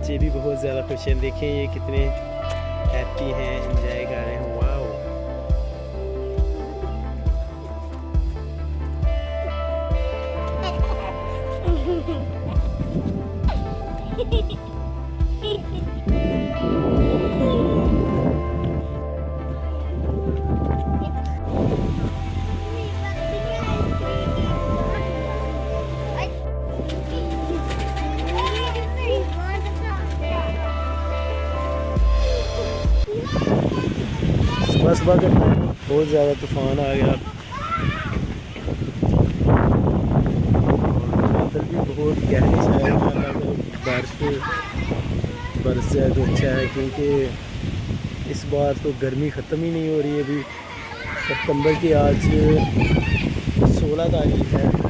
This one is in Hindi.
बच्चे भी बहुत ज़्यादा खुश हैं। देखें ये कितने हैप्पी हैं, एंजॉय कर रहे हैं। वाओ, सुबह सुबह के बहुत ज़्यादा तूफान आ गया। बादल भी बहुत गहरे छाए हैं। बारिश बरस जाए तो अच्छा है, क्योंकि इस बार तो गर्मी ख़त्म ही नहीं हो रही है। अभी सितंबर की आज 16 तारीख है।